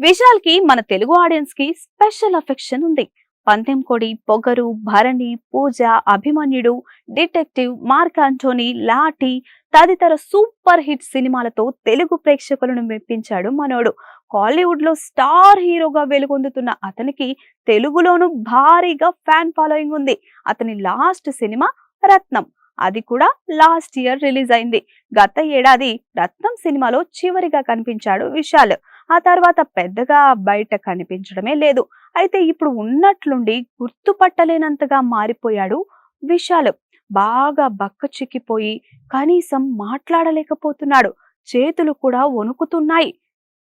విశాల్ కి మన తెలుగు ఆడియన్స్ కి స్పెషల్ అఫెక్షన్ ఉంది. పందెం కొడి, పొగరు, భరణి, పూజ, అభిమన్యుడు, డిటెక్టివ్, మార్క్ ఆంటోనీ, లాటి తదితర సూపర్ హిట్ సినిమాలతో తెలుగు ప్రేక్షకులను మెప్పించాడు మనోడు. కాలీవుడ్ లో స్టార్ హీరోగా వెలుగొందుతున్న అతనికి తెలుగులోనూ భారీగా ఫ్యాన్ ఫాలోయింగ్ ఉంది. అతని లాస్ట్ సినిమా రత్నం. అది కూడా లాస్ట్ ఇయర్ రిలీజ్ అయింది. గత ఏడాది రత్నం సినిమాలో చివరిగా కనిపించాడు విశాల్. ఆ తర్వాత పెద్దగా బయట కనిపించడమే లేదు. అయితే ఇప్పుడు ఉన్నట్లుండి గుర్తుపట్టలేనంతగా మారిపోయాడు విశాల్. బాగా బక్కచిక్కిపోయి కనీసం మాట్లాడలేకపోతున్నాడు. చేతులు కూడా వణుకుతున్నాయి.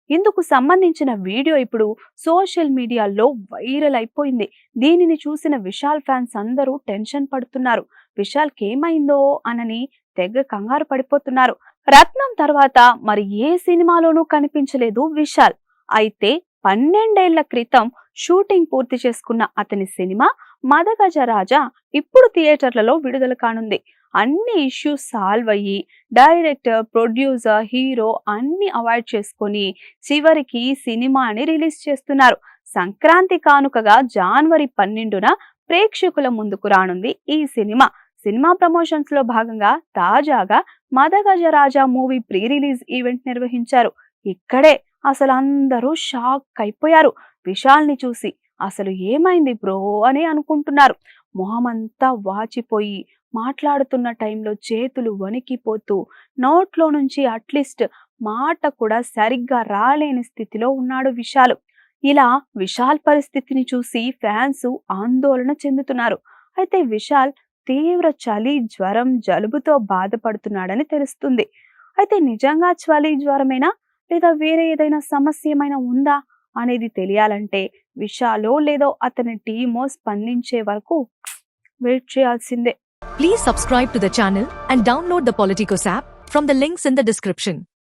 ఇందుకు సంబంధించిన వీడియో ఇప్పుడు సోషల్ మీడియాలో వైరల్ అయిపోయింది. దీనిని చూసిన విశాల్ ఫ్యాన్స్ అందరూ టెన్షన్ పడుతున్నారు. విశాల్కి ఏమైందో అనని తెగ కంగారు పడిపోతున్నారు. రత్నం తర్వాత మరి ఏ సినిమాలోనూ కనిపించలేదు విశాల్. అయితే 12 ఏళ్ల క్రితం షూటింగ్ పూర్తి చేసుకున్న అతని సినిమా మదగజరాజా ఇప్పుడు థియేటర్లలో విడుదల కానుంది. అన్ని ఇష్యూస్ సాల్వ్ అయ్యి డైరెక్టర్, ప్రొడ్యూసర్, హీరో అన్ని అవాయిడ్ చేసుకొని చివరికి సినిమాని రిలీజ్ చేస్తున్నారు. సంక్రాంతి కానుకగా జనవరి 12న ప్రేక్షకుల ముందుకు రానుంది ఈ సినిమా. సినిమా ప్రమోషన్స్ లో భాగంగా తాజాగా Madagajaraja movie pre release event నిర్వహించారు. ఇక్కడే అసలు అందరూ షాక్ అయిపోయారు విశాల్ ని చూసి. అసలు ఏమైంది బ్రో అని అనుకుంటున్నారు. మొహమంతా వాచిపోయి మాట్లాడుతున్న టైంలో చేతులు వణికిపోతూ నోట్లో నుంచి అట్లీస్ట్ మాట కూడా సరిగ్గా రాలేని స్థితిలో ఉన్నాడు విశాల్. ఇలా విశాల్ పరిస్థితిని చూసి ఫ్యాన్స్ ఆందోళన చెందుతున్నారు. అయితే విశాల్ తీవ్ర చలి, జ్వరం, జలుబుతో బాధపడుతున్నాడని తెలుస్తుంది. అయితే నిజంగా చలి, జ్వరమేనా లేదా వేరే ఏదైనా సమస్య ఏమైనా ఉందా అనేది తెలియాలంటే విశాలో లేదో అతని టీమో స్పందించే వరకు వెయిట్ చేయాల్సిందే. Please subscribe to the channel and download the Politicos app from the links in the description.